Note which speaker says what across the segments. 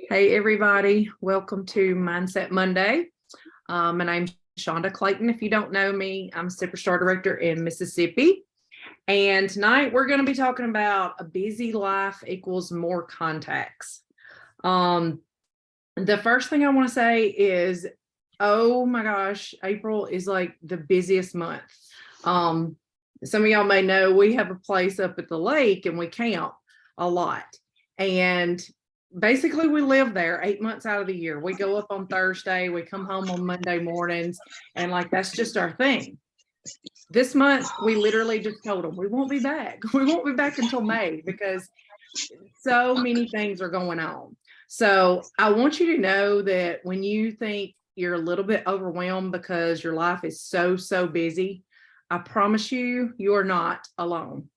Speaker 1: Hey, everybody. Welcome to Mindset Monday. My name's Shonda Clayton. If you don't know me, I'm Superstar Director in Mississippi. And tonight we're going to be talking about a busy life equals more contacts. The first thing I want to say is, oh my gosh, April is like the busiest month. Some of y'all may know we have a place up at the lake and we camp a lot. And basically we live there 8 months out of the year. We go up on Thursday, we come home on Monday mornings, and like that's just our thing. This month we literally just told them we won't be back. We won't be back until May because so many things are going on. So I want you to know that when you think you're a little bit overwhelmed because your life is so busy, I promise you, you are not alone.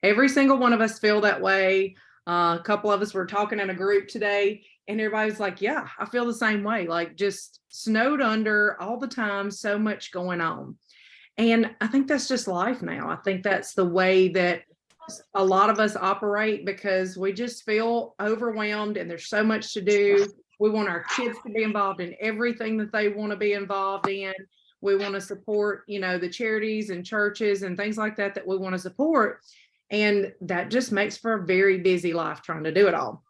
Speaker 1: Every single one of us feel that way. A couple of us were talking in a group today, and everybody's like, yeah, I feel the same way, like just snowed under all the time, so much going on. And I think that's just life now. I think that's the way that a lot of us operate because we just feel overwhelmed and there's so much to do. We want our kids to be involved in everything that they want to be involved in. We want to support, the charities and churches and things like that we want to support. And that just makes for a very busy life trying to do it all.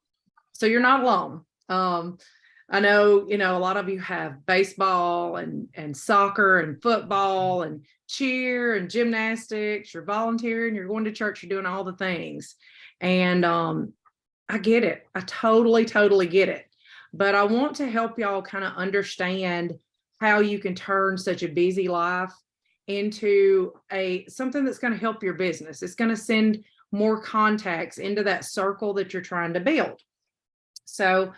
Speaker 1: So you're not alone. I know, a lot of you have baseball and soccer and football and cheer and gymnastics. You're volunteering, you're going to church, you're doing all the things. And I get it. I totally get it. But I want to help y'all kind of understand how you can turn such a busy life into something that's going to help your business. It's going to send more contacts into that circle that you're trying to build. So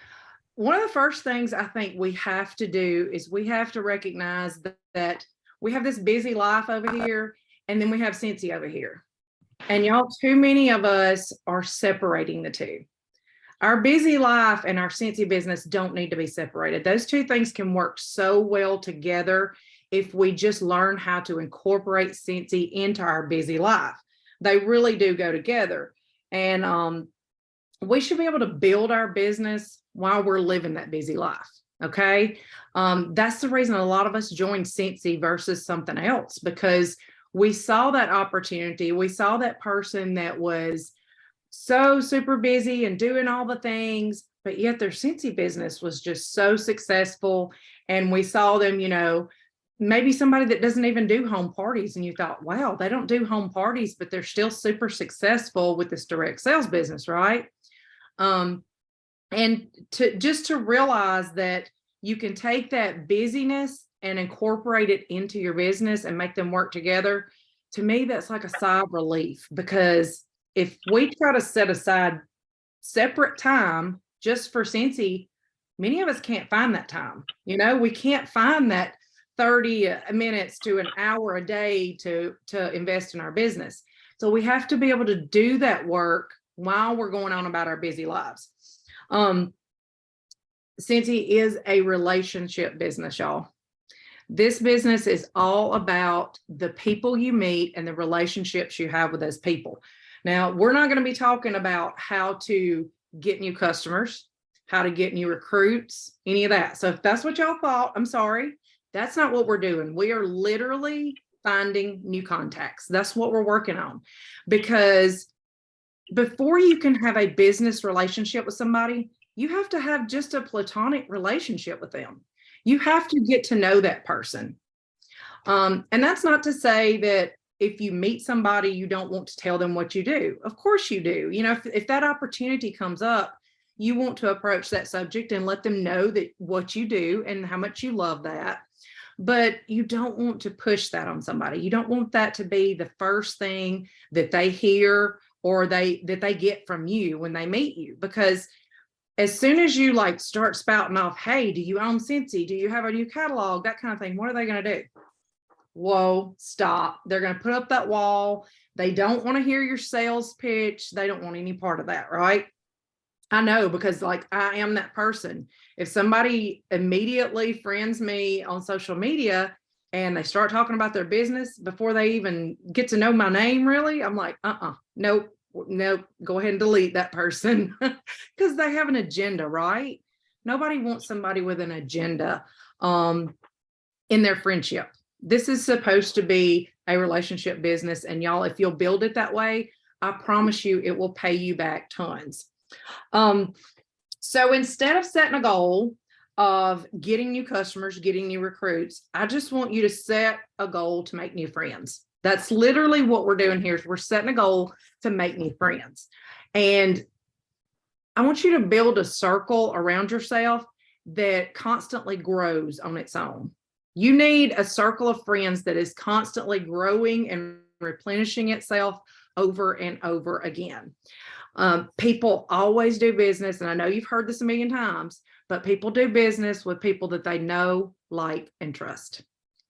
Speaker 1: one of the first things I think we have to do is we have to recognize that we have this busy life over here, and then we have Cincy over here. And y'all, too many of us are separating the two. Our busy life and our Cincy business don't need to be separated. Those two things can work so well together if we just learn how to incorporate Cincy into our busy life. They really do go together. And we should be able to build our business while we're living that busy life. Okay. That's the reason a lot of us joined Cincy versus something else, because we saw that opportunity. We saw that person that was so super busy and doing all the things, but yet their Cincy business was just so successful. And we saw them, maybe somebody that doesn't even do home parties. And you thought, wow, they don't do home parties, but they're still super successful with this direct sales business, right? And to realize that you can take that busyness and incorporate it into your business and make them work together. To me, that's like a sigh of relief, because if we try to set aside separate time just for Cincy, many of us can't find that time. We can't find that 30 minutes to an hour a day to invest in our business. So we have to be able to do that work while we're going on about our busy lives. Cincy is a relationship business, y'all. This business is all about the people you meet and the relationships you have with those people. Now, we're not going to be talking about how to get new customers, how to get new recruits, any of that. So if that's what y'all thought, I'm sorry. That's not what we're doing. We are literally finding new contacts. That's what we're working on. Because before you can have a business relationship with somebody, you have to have just a platonic relationship with them. You have to get to know that person. And that's not to say that if you meet somebody, you don't want to tell them what you do. Of course you do. If that opportunity comes up, you want to approach that subject and let them know that what you do and how much you love that. But you don't want to push that on somebody. You don't want that to be the first thing that they hear or that they get from you when they meet you. Because as soon as you start spouting off, hey, do you own Cincy? Do you have a new catalog? That kind of thing. What are they going to do? Whoa, stop. They're going to put up that wall. They don't want to hear your sales pitch. They don't want any part of that, right? I know, because I am that person. If somebody immediately friends me on social media and they start talking about their business before they even get to know my name, really, I'm like, nope, go ahead and delete that person, because they have an agenda, right? Nobody wants somebody with an agenda in their friendship. This is supposed to be a relationship business. And y'all, if you'll build it that way, I promise you it will pay you back tons. So instead of setting a goal of getting new customers, getting new recruits, I just want you to set a goal to make new friends. That's literally what we're doing here. Is we're setting a goal to make new friends. And I want you to build a circle around yourself that constantly grows on its own. You need a circle of friends that is constantly growing and replenishing itself over and over again. People always do business, and I know you've heard this a million times, but people do business with people that they know, like, and trust.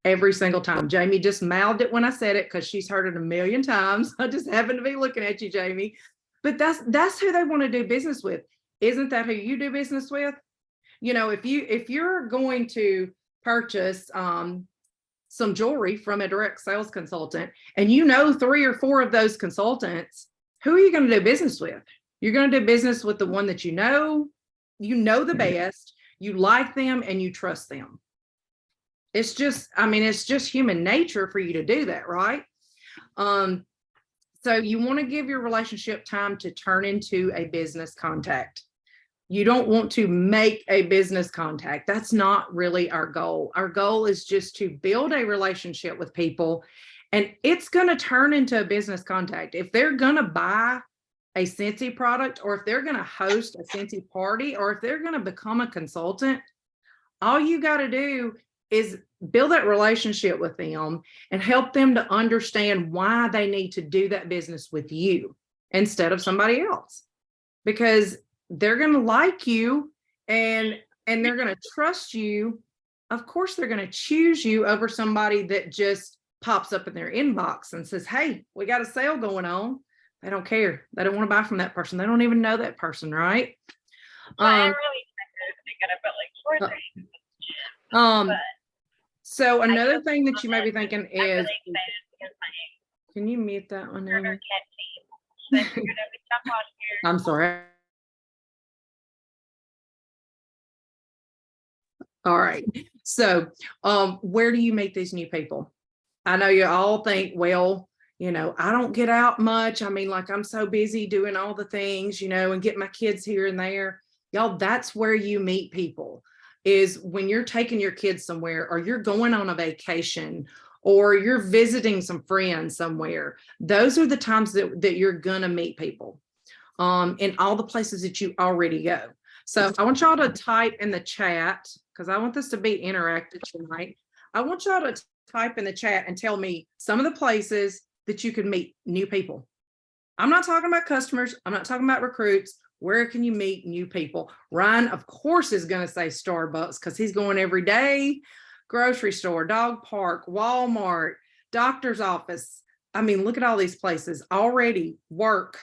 Speaker 1: Every single time. Jamie just mouthed it when I said it because she's heard it a million times. I just happen to be looking at you, Jamie. But that's who they want to do business with. Isn't that who you do business with? You know, if you're going to purchase some jewelry from a direct sales consultant, and you know 3 or 4 of those consultants, who are you going to do business with? You're going to do business with the one that you know the best, you like them, and you trust them. It's just, I mean, it's just human nature for you to do that, right? So you want to give your relationship time to turn into a business contact. You don't want to make a business contact. That's not really our goal. Our goal is just to build a relationship with people, and it's going to turn into a business contact. If they're going to buy a Scentsy product, or if they're going to host a Scentsy party, or if they're going to become a consultant, all you got to do is build that relationship with them and help them to understand why they need to do that business with you instead of somebody else, because they're going to like you and they're going to trust you. Of course, they're going to choose you over somebody that just pops up in their inbox and says, hey, we got a sale going on. They don't care. They don't want to buy from that person. They don't even know that person, right?
Speaker 2: Well, I really thinking about like short term.
Speaker 1: So another thing that you may be thinking is,
Speaker 2: really excited because my
Speaker 1: can you mute that one?
Speaker 2: River Cat team. So you're gonna be jump on here.
Speaker 1: I'm sorry. All right. So where do you meet these new people? I know you all think, well, you know, I don't get out much. I mean, like, I'm so busy doing all the things, you know, and get my kids here and there. Y'all, that's where you meet people, is when you're taking your kids somewhere, or you're going on a vacation, or you're visiting some friends somewhere. Those are the times that you're going to meet people in all the places that you already go. So I want y'all to type in the chat, because I want this to be interactive tonight. I want y'all to type in the chat and tell me some of the places that you could meet new people. I'm not talking about customers. I'm not talking about recruits. Where can you meet new people? Ryan, of course, is going to say Starbucks because he's going every day. Grocery store, dog park, Walmart, doctor's office. I mean, look at all these places already. Work.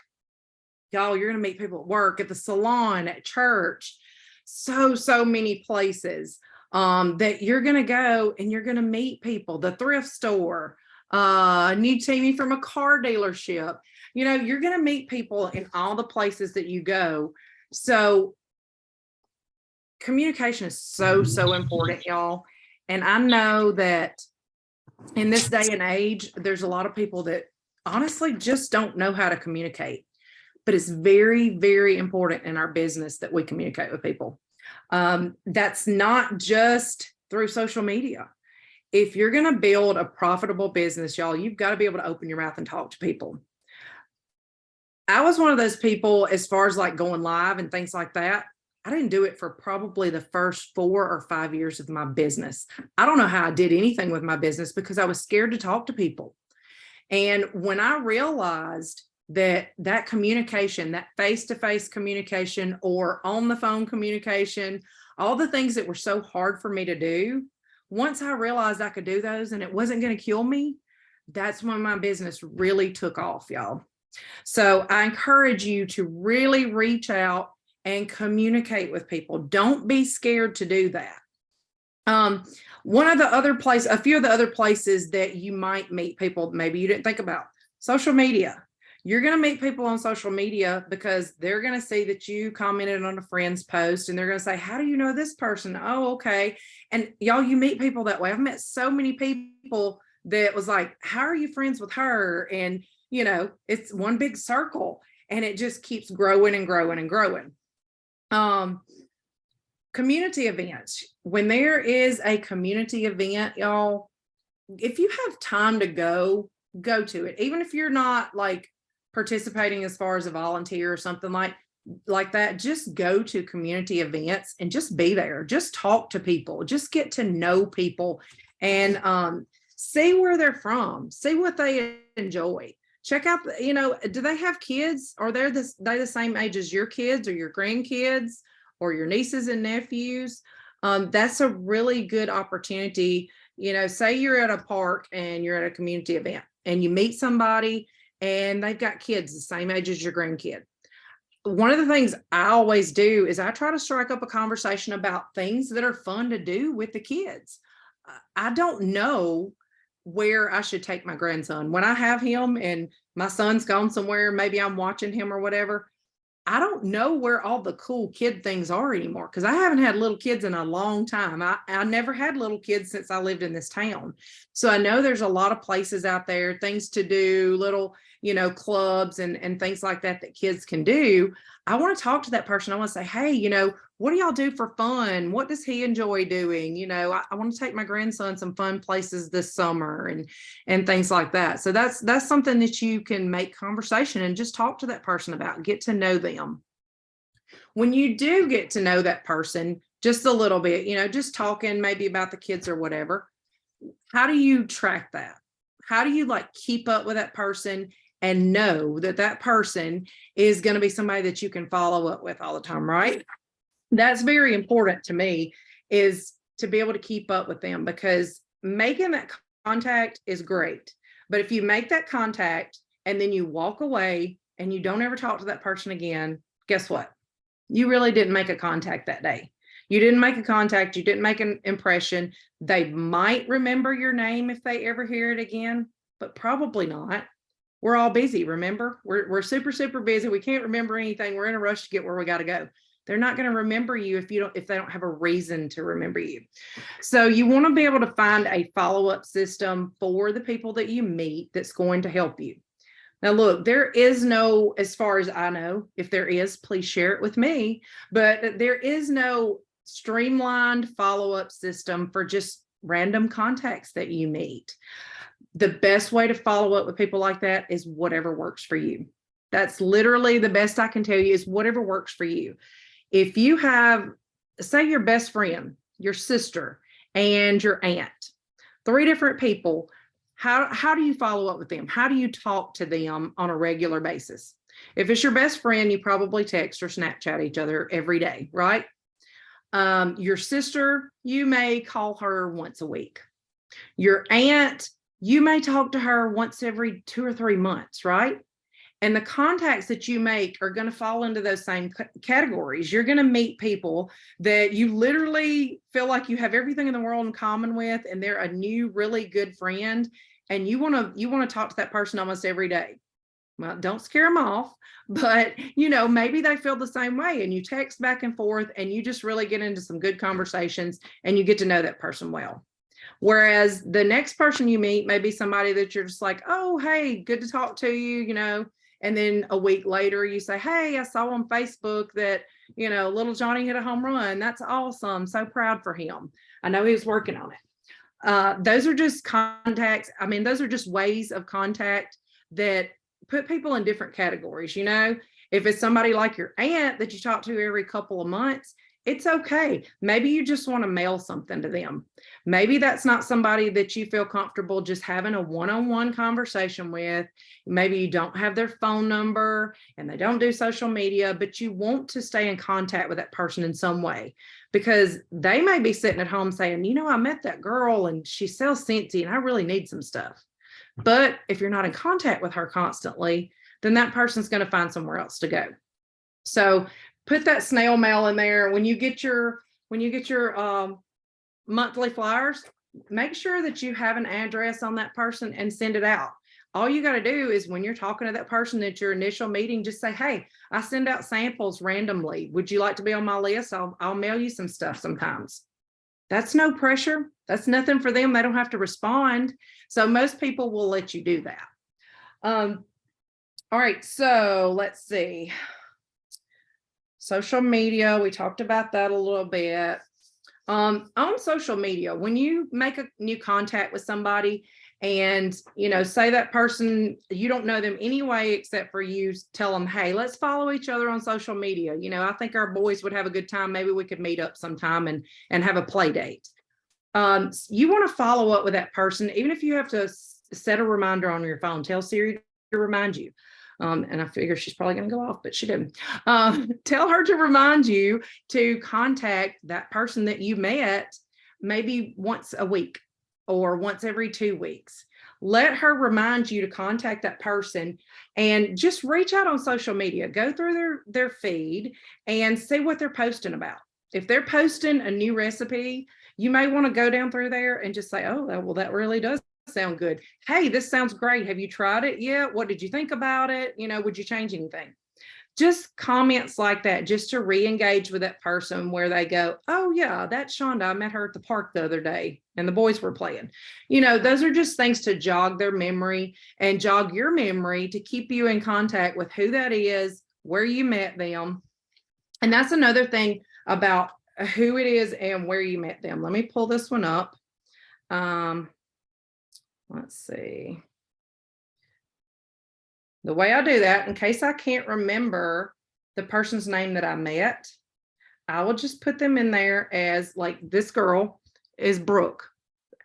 Speaker 1: Y'all, you're going to meet people at work, at the salon, at church. So many places that you're going to go and you're going to meet people. The thrift store, new teaming from a car dealership. You know, you're going to meet people in all the places that you go. So communication is so important, y'all. And I know that in this day and age, there's a lot of people that honestly just don't know how to communicate. But it's very, very important in our business that we communicate with people. That's not just through social media. If you're going to build a profitable business, y'all, you've got to be able to open your mouth and talk to people. I was one of those people, as far as like going live and things like that. I didn't do it for probably the first 4 or 5 years of my business. I don't know how I did anything with my business because I was scared to talk to people. And when I realized that communication, that face-to-face communication or on the phone communication, all the things that were so hard for me to do, once I realized I could do those and it wasn't going to kill me, that's when my business really took off, y'all. So I encourage you to really reach out and communicate with people. Don't be scared to do that. One of the other a few of the other places that you might meet people, maybe you didn't think about, social media. You're going to meet people on social media because they're going to see that you commented on a friend's post and they're going to say, how do you know this person? Oh, okay. And y'all, you meet people that way. I've met so many people that was like, how are you friends with her? And, it's one big circle and it just keeps growing and growing and growing. Community events. When there is a community event, y'all, if you have time to go to it, even if you're not like participating as far as a volunteer or something like that, just go to community events and just be there. Just talk to people, just get to know people and see where they're from, see what they enjoy. Check out, do they have kids? Are they the same age as your kids or your grandkids or your nieces and nephews? That's a really good opportunity. Say you're at a park and you're at a community event and you meet somebody and they've got kids the same age as your grandkid. One of the things I always do is I try to strike up a conversation about things that are fun to do with the kids. I don't know where I should take my grandson when I have him and my son's gone somewhere, maybe I'm watching him or whatever. I don't know where all the cool kid things are anymore because I haven't had little kids in a long time. I never had little kids since I lived in this town. So I know there's a lot of places out there, things to do, little, clubs and things like that kids can do. I want to talk to that person. I want to say, hey, what do y'all do for fun? What does he enjoy doing? I want to take my grandson some fun places this summer and things like that. So that's something that you can make conversation and just talk to that person about, get to know them. When you do get to know that person just a little bit, just talking maybe about the kids or whatever, how do you track that? How do you keep up with that person and know that person is going to be somebody that you can follow up with all the time, right? That's very important to me, is to be able to keep up with them, because making that contact is great. But if you make that contact and then you walk away and you don't ever talk to that person again, guess what? You really didn't make a contact that day. You didn't make a contact. You didn't make an impression. They might remember your name if they ever hear it again, but probably not. We're all busy. Remember, we're super, super busy. We can't remember anything. We're in a rush to get where we got to go. They're not going to remember you if they don't have a reason to remember you. So you want to be able to find a follow-up system for the people that you meet that's going to help you. Now, look, there is no, as far as I know, if there is, please share it with me, but there is no streamlined follow-up system for just random contacts that you meet. The best way to follow up with people like that is whatever works for you. That's literally the best I can tell you, is whatever works for you. If you have, say, your best friend, your sister, and your aunt, 3 different people, how do you follow up with them? How do you talk to them on a regular basis? If it's your best friend, you probably text or Snapchat each other every day, right? Your sister, you may call her once a week. Your aunt, you may talk to her once every 2 or 3 months, right? And the contacts that you make are going to fall into those same categories. You're going to meet people that you literally feel like you have everything in the world in common with, and they're a new, really good friend. And you want to talk to that person almost every day. Well, don't scare them off, but maybe they feel the same way, and you text back and forth and you just really get into some good conversations and you get to know that person well. Whereas the next person you meet may be somebody that you're just like, oh, hey, good to talk to you, and then a week later you say, hey, I saw on Facebook that, little Johnny hit a home run. That's awesome. So proud for him. I know he was working on it. Those are just contacts. I mean, those are just ways of contact that put people in different categories. If it's somebody like your aunt that you talk to every couple of months, it's okay. Maybe you just want to mail something to them. Maybe that's not somebody that you feel comfortable just having a one-on-one conversation with. Maybe you don't have their phone number and they don't do social media, but you want to stay in contact with that person in some way, because they may be sitting at home saying, I met that girl and she sells Scentsy and I really need some stuff. But if you're not in contact with her constantly, then that person's going to find somewhere else to go. So put that snail mail in there. When you get your monthly flyers, make sure that you have an address on that person and send it out. all you got to do is when you're talking to that person at your initial meeting, just say, hey, I send out samples randomly. Would you like to be on my list? I'll mail you some stuff sometimes. That's no pressure. That's nothing for them. They don't have to respond. So most people will let you do that. All right, so let's see. Social media, we talked about that a little bit. On social media, when you make a new contact with somebody and, say that person, you don't know them anyway, except for you tell them, hey, let's follow each other on social media. I think our boys would have a good time. Maybe we could meet up sometime and have a play date. You want to follow up with that person, even if you have to set a reminder on your phone, tell Siri to remind you. And I figure she's probably going to go off, but she didn't. Tell her to remind you to contact that person that you met maybe once a week or once every 2 weeks. Let her remind you to contact that person and just reach out on social media. Go through their feed and see what they're posting about. If they're posting a new recipe, you may want to go down through there and just say, oh, well, that really does sound good. Hey, this sounds great. Have you tried it yet? What did you think about it? Would you change anything? Just comments like that, just to re-engage with that person where they go, oh yeah, that's Shonda. I met her at the park the other day and the boys were playing. Those are just things to jog their memory and jog your memory to keep you in contact with who that is, where you met them. And that's another thing about who it is and where you met them. Let me pull this one up. Let's see. The way I do that, in case I can't remember the person's name that I met, I will just put them in there as, like, this girl is Brooke.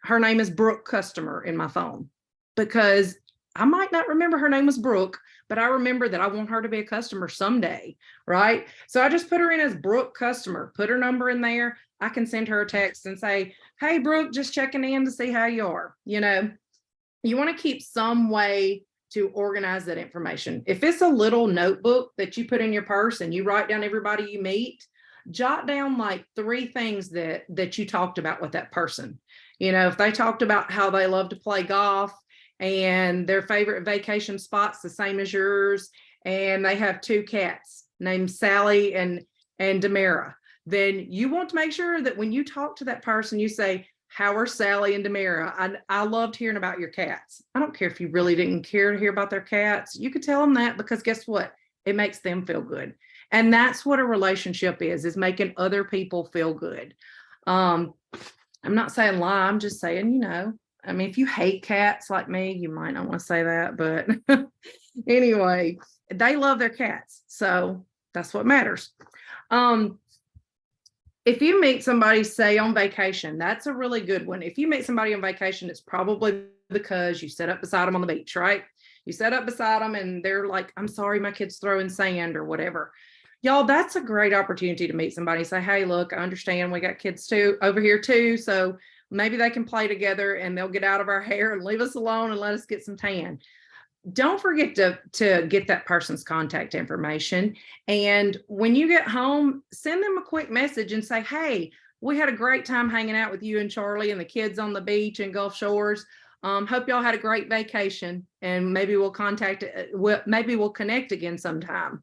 Speaker 1: Her name is Brooke Customer in my phone, because I might not remember her name was Brooke, but I remember that I want her to be a customer someday, right? So I just put her in as Brooke Customer, put her number in there. I can send her a text and say, hey, Brooke, just checking in to see how you are. You want to keep some way to organize that information. If it's a little notebook that you put in your purse and you write down everybody you meet, jot down like 3 things that you talked about with that person. If they talked about how they love to play golf and their favorite vacation spots the same as yours, and they have 2 cats named Sally and Demira, then you want to make sure that when you talk to that person, you say, how are Sally and Demira? I loved hearing about your cats. I don't care if you really didn't care to hear about their cats. You could tell them that, because guess what? It makes them feel good. And that's what a relationship is making other people feel good. I'm not saying lie. I'm just saying, if you hate cats like me, you might not want to say that, but anyway, they love their cats. So that's what matters. If you meet somebody, say on vacation, that's a really good one. If you meet somebody on vacation, it's probably because you sat up beside them on the beach, right? You sat up beside them and they're like, I'm sorry, my kid's throwing sand or whatever. Y'all, that's a great opportunity to meet somebody. Say, hey, look, I understand we got kids too over here too. So maybe they can play together and they'll get out of our hair and leave us alone and let us get some tan. Don't forget to get that person's contact information. And when you get home, send them a quick message and say, hey, we had a great time hanging out with you and Charlie and the kids on the beach in Gulf Shores. Hope y'all had a great vacation, and maybe we'll connect again sometime.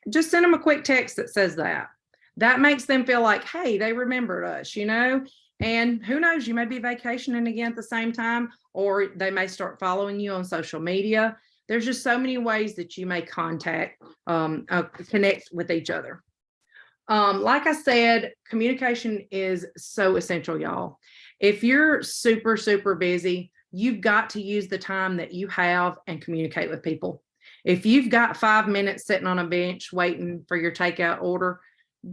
Speaker 1: Just send them a quick text that says that. That makes them feel like, hey, they remembered us, and who knows, you may be vacationing again at the same time, or they may start following you on social media. There's just so many ways that you may connect with each other. Like I said, communication is so essential, y'all. If you're super, super busy, you've got to use the time that you have and communicate with people. If you've got 5 minutes sitting on a bench waiting for your takeout order,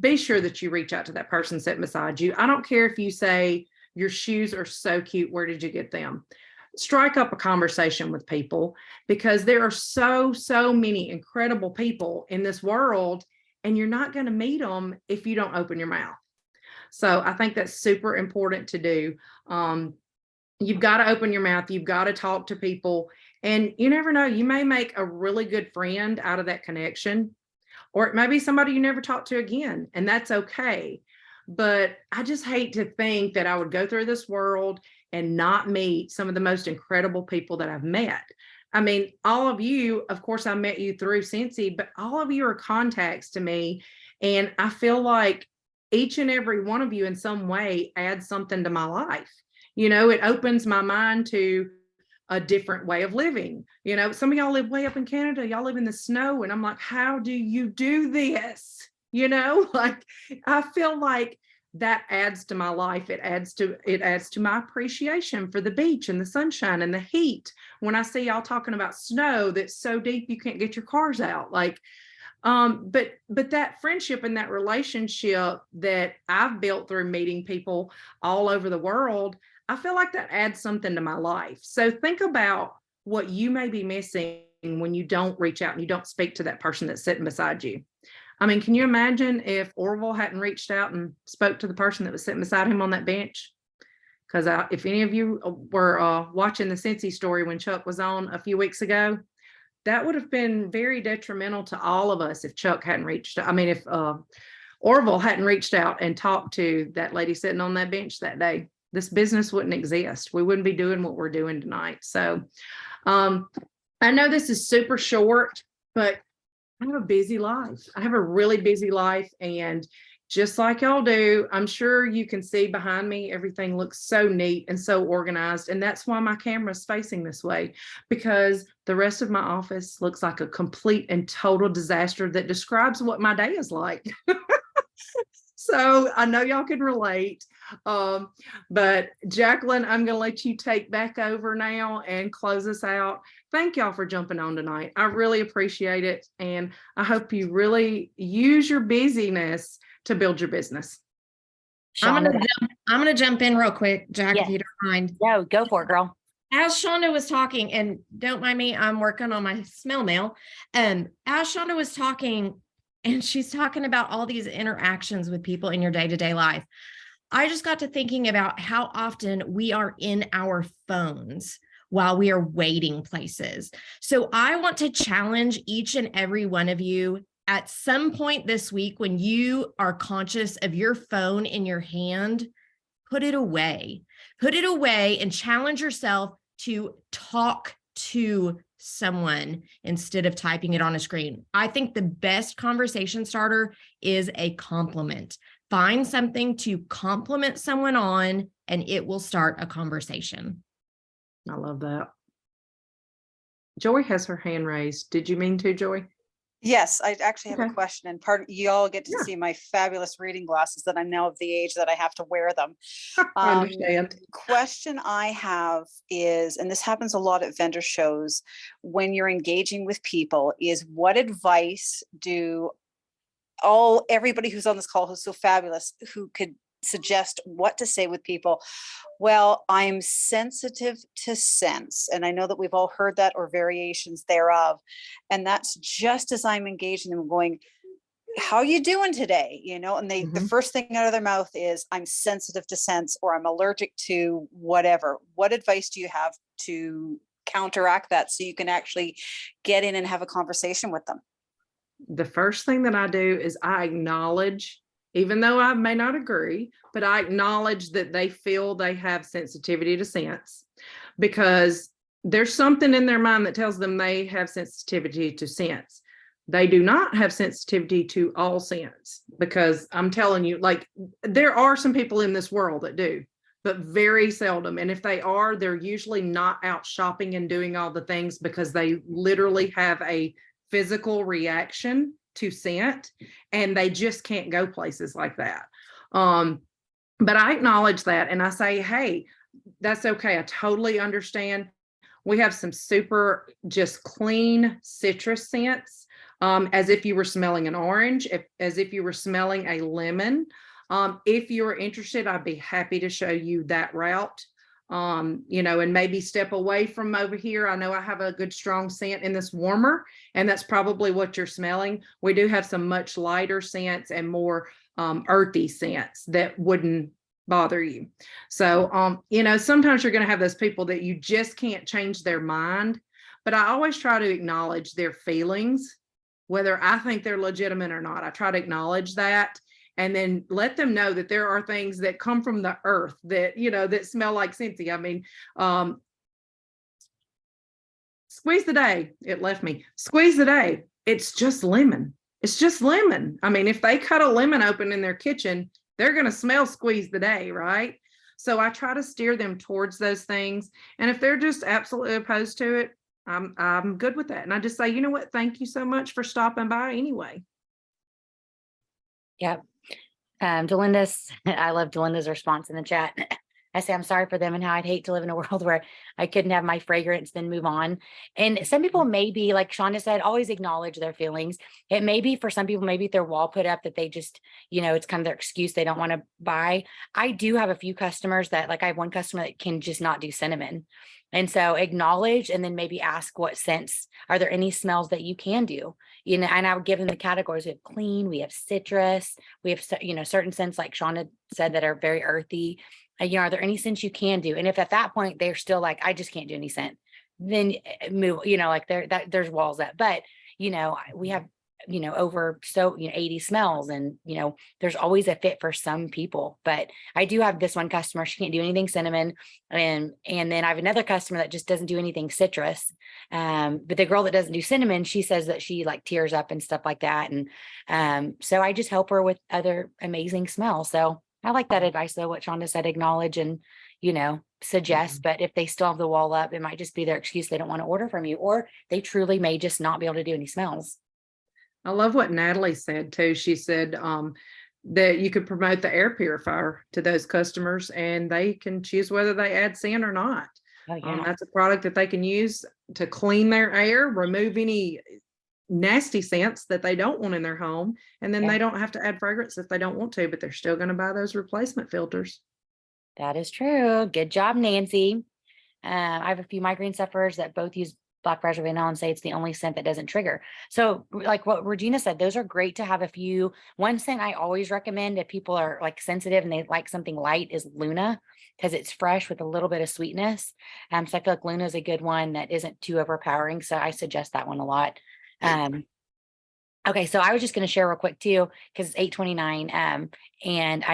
Speaker 1: be sure that you reach out to that person sitting beside you. I don't care if you say, your shoes are so cute, where did you get them? Strike up a conversation with people, because there are so many incredible people in this world, and you're not going to meet them if you don't open your mouth. So I think that's super important to do. You've got to open your mouth. You've got to talk to people, and you never know, you may make a really good friend out of that connection, or it may be somebody you never talk to again, and that's okay. But I just hate to think that I would go through this world and not meet some of the most incredible people that I've met. I mean, all of you, of course, I met you through Cincy, but all of you are contacts to me. And I feel like each and every one of you in some way adds something to my life. It opens my mind to a different way of living. Some of y'all live way up in Canada, y'all live in the snow. And I'm like, how do you do this? Like I feel like that adds to my life. It adds to my appreciation for the beach and the sunshine and the heat. When I see y'all talking about snow that's so deep you can't get your cars out, like, but that friendship and that relationship that I've built through meeting people all over the world, I feel like that adds something to my life. So think about what you may be missing when you don't reach out and you don't speak to that person that's sitting beside you. I mean, can you imagine if Orville hadn't reached out and spoke to the person that was sitting beside him on that bench? Because if any of you were watching the Cincy story when Chuck was on a few weeks ago, that would have been very detrimental to all of us if Chuck hadn't reached out. I mean, if Orville hadn't reached out and talked to that lady sitting on that bench that day, this business wouldn't exist. We wouldn't be doing what we're doing tonight. So I know this is super short, but I have a busy life. I have a really busy life. And just like y'all do, I'm sure you can see behind me, everything looks so neat and so organized. And that's why my camera's facing this way, because the rest of my office looks like a complete and total disaster that describes what my day is like. So I know y'all can relate. But Jacqueline, I'm going to let you take back over now and close us out. Thank y'all for jumping on tonight. I really appreciate it. And I hope you really use your busyness to build your business.
Speaker 3: I'm gonna jump in real quick, Jack, if you don't mind.
Speaker 4: No, go for it, girl.
Speaker 3: As Shonda was talking, and don't mind me, I'm working on my smell mail. As Shonda was talking, and she's talking about all these interactions with people in your day-to-day life, I just got to thinking about how often we are in our phones while we are waiting places. So I want to challenge each and every one of you at some point this week, when you are conscious of your phone in your hand, put it away and challenge yourself to talk to someone instead of typing it on a screen. I think the best conversation starter is a compliment. Find something to compliment someone on, and it will start a conversation.
Speaker 1: I love that. Joy has her hand raised. Did you mean to, Joy?
Speaker 5: Yes, I actually have
Speaker 1: Okay.
Speaker 5: a question, and you all get to
Speaker 1: Yeah.
Speaker 5: see my fabulous reading glasses that I'm now of the age that I have to wear them.
Speaker 1: I understand.
Speaker 5: Question I have is, and this happens a lot at vendor shows, when you're engaging with people, is what advice do everybody who's on this call who's so fabulous, who could suggest what to say with people? Well, I'm sensitive to sense, and I know that we've all heard that or variations thereof, and that's just as I'm engaging them, going, how you doing today? And the first thing out of their mouth is, I'm sensitive to sense, or I'm allergic to whatever. What advice do you have to counteract that so you can actually get in and have a conversation with them?
Speaker 1: The first thing that I do is I acknowledge, even though I may not agree, but I acknowledge that they feel they have sensitivity to sense, because there's something in their mind that tells them they have sensitivity to sense. They do not have sensitivity to all sense, because I'm telling you, like, there are some people in this world that do, but very seldom. And if they are, they're usually not out shopping and doing all the things, because they literally have a physical reaction to scent, and they just can't go places like that. But I acknowledge that, and I say, hey, that's okay. I totally understand. We have some super just clean citrus scents, as if you were smelling an orange, as if you were smelling a lemon. If you're interested, I'd be happy to show you that route. And maybe step away from over here. I know I have a good strong scent in this warmer, and that's probably what you're smelling. We do have some much lighter scents and more earthy scents that wouldn't bother you. So, sometimes you're going to have those people that you just can't change their mind, but I always try to acknowledge their feelings, whether I think they're legitimate or not. I try to acknowledge that, and then let them know that there are things that come from the earth that, that smell like Cincy. I mean, Squeeze the day. It left me. Squeeze the day. It's just lemon. It's just lemon. I mean, if they cut a lemon open in their kitchen, they're going to smell squeeze the day, right? So I try to steer them towards those things. And if they're just absolutely opposed to it, I'm good with that. And I just say, you know what? Thank you so much for stopping by anyway.
Speaker 4: Yep. Delinda's, I love Delinda's response in the chat. I say, I'm sorry for them and how I'd hate to live in a world where I couldn't have my fragrance, then move on. And some people may be, like Shonda said, always acknowledge their feelings. It may be for some people, maybe their wall put up that they just, it's kind of their excuse. They don't want to buy. I do have a few customers that, like, I have one customer that can just not do cinnamon. And so acknowledge, and then maybe ask what scents, are there any smells that you can do? And I would give them the categories. We have clean, we have citrus, we have, certain scents, like Shonda said, that are very earthy. Are there any scents you can do? And if at that point they're still like, I just can't do any scent, then move, like there's walls up. But, we have, over 80 smells, and, there's always a fit for some people. But I do have this one customer, she can't do anything cinnamon. And then I have another customer that just doesn't do anything citrus. But the girl that doesn't do cinnamon, she says that she like tears up and stuff like that. And so I just help her with other amazing smells. So I like that advice, though, what Shonda said, acknowledge and, suggest. But if they still have the wall up, it might just be their excuse. They don't want to order from you, or they truly may just not be able to do any smells.
Speaker 1: I love what Natalie said too. She said that you could promote the air purifier to those customers, and they can choose whether they add scent or not.
Speaker 4: Oh, yeah.
Speaker 1: That's a product that they can use to clean their air, remove any nasty scents that they don't want in their home, and then they don't have to add fragrance if they don't want to, but they're still going to buy those replacement filters.
Speaker 4: That is true. Good job, Nancy. I have a few migraine sufferers that both use Black Raspberry Vanilla and say it's the only scent that doesn't trigger. So like what Regina said, those are great to have a few. One scent I always recommend if people are like sensitive and they like something light is Luna, because it's fresh with a little bit of sweetness. So I feel like Luna is a good one that isn't too overpowering. So I suggest that one a lot. Okay, so I was just going to share real quick too, because it's 8:29. And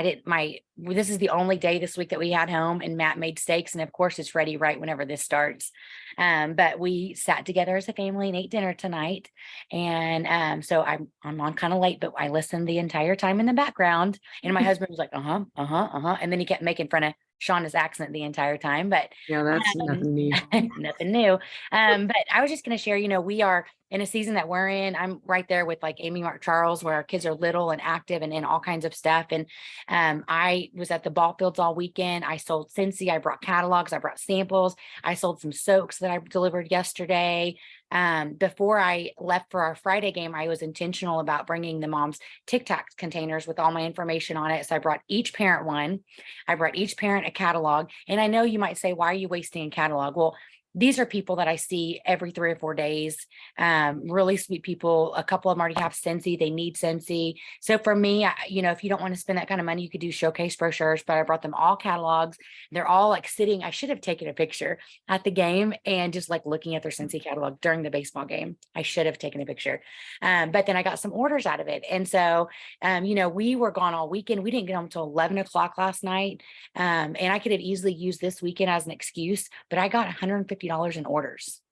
Speaker 4: this is the only day this week that we had home, and Matt made steaks. And of course it's ready right whenever this starts. But we sat together as a family and ate dinner tonight. And so I'm on kind of late, but I listened the entire time in the background. And my husband was like, and then he kept making fun of Shonda's accent the entire time, but
Speaker 1: yeah, that's nothing new.
Speaker 4: Nothing new. But I was just going to share, we are in a season that we're in. I'm right there with like Amy Mark Charles, where our kids are little and active and in all kinds of stuff. And I was at the ball fields all weekend. I sold Scentsy. I brought catalogs. I brought samples. I sold some soaks that I delivered yesterday. Before I left for our Friday game, I was intentional about bringing the moms Tic Tac containers with all my information on it. So I brought each parent one. I brought each parent a catalog. And I know you might say, why are you wasting a catalog? Well, these are people that I see every 3 or 4 days. Really sweet people. A couple of them already have Scentsy. They need Scentsy. So for me, if you don't want to spend that kind of money, you could do showcase brochures, but I brought them all catalogs. They're all like sitting. I should have taken a picture at the game and just like looking at their Scentsy catalog during the baseball game. I should have taken a picture. But then I got some orders out of it. And so, we were gone all weekend. We didn't get home until 11 o'clock last night. And I could have easily used this weekend as an excuse, but I got $150 in orders.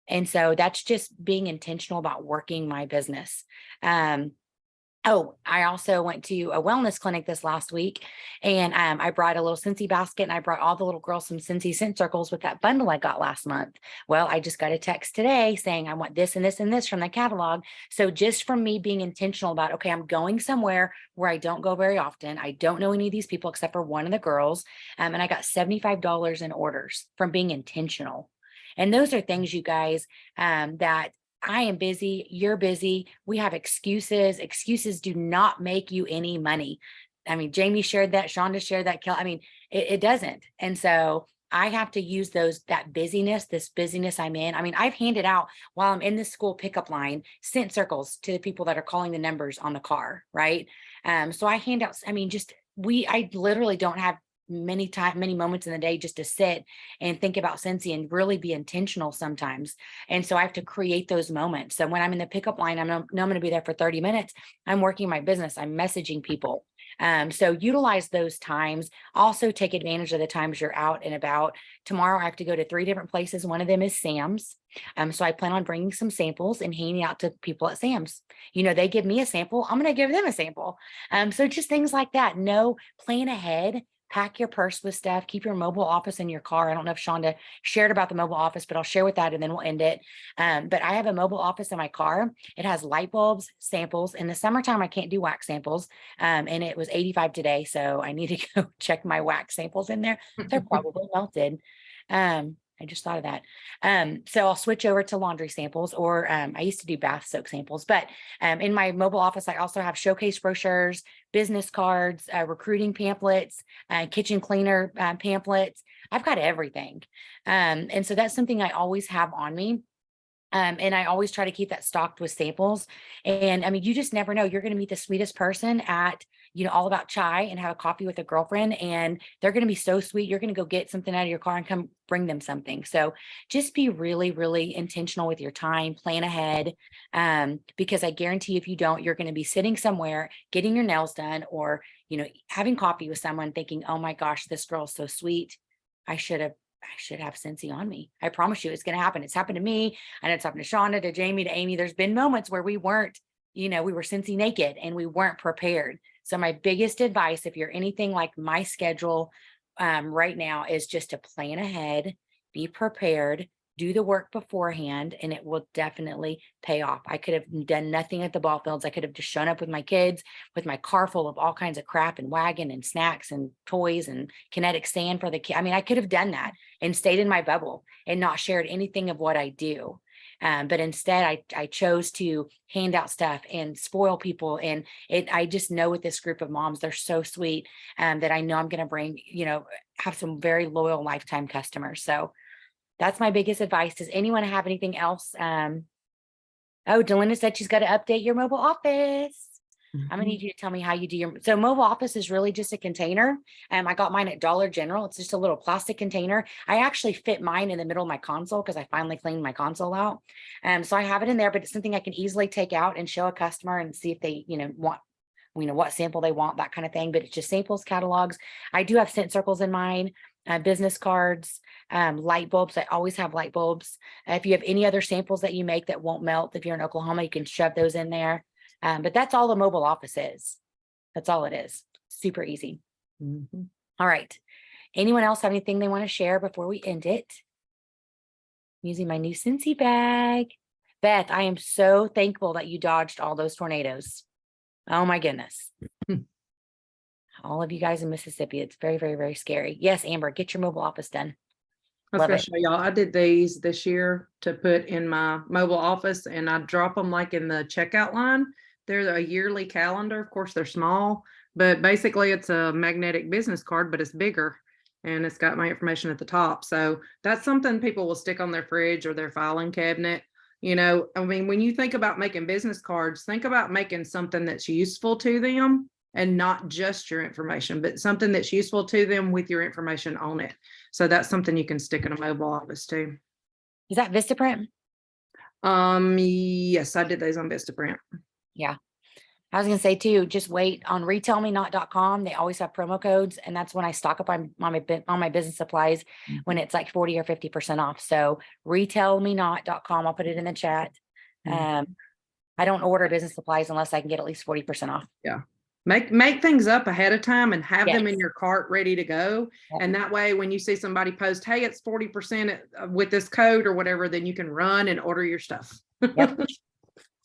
Speaker 4: And so that's just being intentional about working my business. I also went to a wellness clinic this last week, and I brought a little Scentsy basket, and I brought all the little girls some Scentsy scent circles with that bundle I got last month. Well, I just got a text today saying I want this and this and this from the catalog. So just from me being intentional about, okay, I'm going somewhere where I don't go very often. I don't know any of these people except for one of the girls. And I got $75 in orders from being intentional. And those are things, you guys, that I am busy, you're busy. We have excuses. Excuses do not make you any money. I mean, Jamie shared that, Shonda shared that. It doesn't. And so I have to use this busyness I'm in. I mean, I've handed out while I'm in the school pickup line, scent circles to the people that are calling the numbers on the car. Right. So I hand out, I literally don't have many moments in the day just to sit and think about Scentsy and really be intentional sometimes. And so I have to create those moments. So when I'm in the pickup line, I'm going to be there for 30 minutes. I'm working my business. I'm messaging people. So utilize those times. Also take advantage of the times you're out and about. Tomorrow I have to go to 3 different places. One of them is Sam's. So I plan on bringing some samples and handing out to people at Sam's. They give me a sample, I'm going to give them a sample. So just things like that. Plan ahead. Pack your purse with stuff, keep your mobile office in your car. I don't know if Shonda shared about the mobile office, but I'll share with that and then we'll end it. But I have a mobile office in my car. It has light bulbs, samples. In the summertime, I can't do wax samples. And it was 85 today. So I need to go check my wax samples in there. They're probably melted. I just thought of that. So I'll switch over to laundry samples, or I used to do bath soak samples, but in my mobile office, I also have showcase brochures, business cards, recruiting pamphlets, kitchen cleaner pamphlets. I've got everything. And so that's something I always have on me. And I always try to keep that stocked with samples. And I mean, you just never know. You're going to meet the sweetest person at, All About Chai and have a coffee with a girlfriend, and they're going to be so sweet. You're going to go get something out of your car and come bring them something. So just be really, really intentional with your time, plan ahead. Because I guarantee if you don't, you're going to be sitting somewhere, getting your nails done, or, having coffee with someone thinking, oh my gosh, this girl's so sweet. I should have Scentsy on me. I promise you it's going to happen. It's happened to me, and it's happened to Shonda, to Jamie, to Amy. There's been moments where we weren't, we were Scentsy naked and we weren't prepared. So my biggest advice, if you're anything like my schedule right now, is just to plan ahead, be prepared, do the work beforehand, and it will definitely pay off. I could have done nothing at the ball fields. I could have just shown up with my kids, with my car full of all kinds of crap and wagon and snacks and toys and kinetic sand for the kid. I mean, I could have done that and stayed in my bubble and not shared anything of what I do. But instead I chose to hand out stuff and spoil people. And I just know with this group of moms, they're so sweet, that I know I'm going to bring, have some very loyal lifetime customers. So that's my biggest advice. Does anyone have anything else? Oh, Delinda said she's got to update your mobile office. I'm gonna need you to tell me how you do so mobile office is really just a container. I got mine at Dollar General. It's just a little plastic container. I actually fit mine in the middle of my console because I finally cleaned my console out. So I have it in there, but it's something I can easily take out and show a customer and see if they, want, what sample they want, that kind of thing. But it's just samples, catalogs. I do have scent circles in mine, business cards, light bulbs. I always have light bulbs. If you have any other samples that you make that won't melt, if you're in Oklahoma, you can shove those in there. But that's all the mobile office is. That's all it is. Super easy.
Speaker 1: Mhm.
Speaker 4: All right. Anyone else have anything they want to share before we end it? I'm using my new Scentsy bag. Beth, I am so thankful that you dodged all those tornadoes. Oh my goodness. All of you guys in Mississippi, it's very, very, very scary. Yes, Amber, get your mobile office done.
Speaker 1: I was
Speaker 4: Love
Speaker 1: gonna
Speaker 4: it.
Speaker 1: show y'all, I did these this year to put in my mobile office, and I drop them like in the checkout line. They're a yearly calendar. Of course, they're small, but basically it's a magnetic business card, but it's bigger and it's got my information at the top. So that's something people will stick on their fridge or their filing cabinet. I mean, when you think about making business cards, think about making something that's useful to them, and not just your information, but something that's useful to them with your information on it. So that's something you can stick in a mobile office too.
Speaker 4: Is that Vistaprint?
Speaker 1: Yes, I did those on Vistaprint.
Speaker 4: Yeah. I was going to say too, just wait on retailmenot.com. They always have promo codes, and that's when I stock up on my business supplies when it's like 40 or 50% off. So retailmenot.com, I'll put it in the chat. I don't order business supplies unless I can get at least 40% off.
Speaker 1: Yeah. Make things up ahead of time and have them in
Speaker 4: Yes.
Speaker 1: your cart ready to go.
Speaker 4: Yep.
Speaker 1: And that way, when you see somebody post, hey, it's 40% with this code or whatever, then you can run and order your stuff.
Speaker 4: Yep.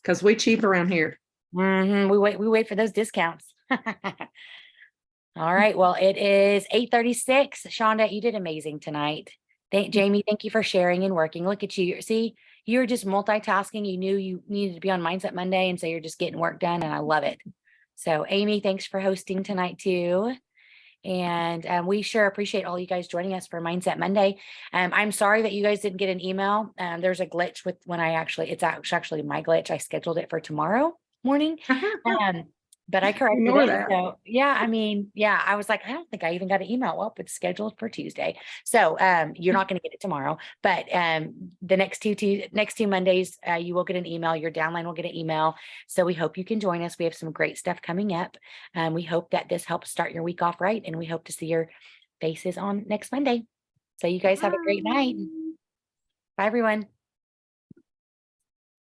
Speaker 1: Because we cheap around here.
Speaker 4: We wait for those discounts. All right. Well, it is 8:36. Shonda, you did amazing tonight. Jamie, thank you for sharing and working. Look at you. See, you're just multitasking. You knew you needed to be on Mindset Monday, and so you're just getting work done, and I love it. So Amy, thanks for hosting tonight too. And we sure appreciate all you guys joining us for Mindset Monday. I'm sorry that you guys didn't get an email. There's a glitch with when it's actually my glitch. I scheduled it for tomorrow morning. But I corrected
Speaker 1: Ignore
Speaker 4: it.
Speaker 1: that.
Speaker 4: So yeah, I mean, yeah, I was like, I don't think I even got an email. Well, it's scheduled for Tuesday. So you're not going to get it tomorrow, but the next two Mondays, you will get an email. Your downline will get an email. So we hope you can join us. We have some great stuff coming up. We hope that this helps start your week off right, and we hope to see your faces on next Monday. So you guys have a great night. Bye, everyone.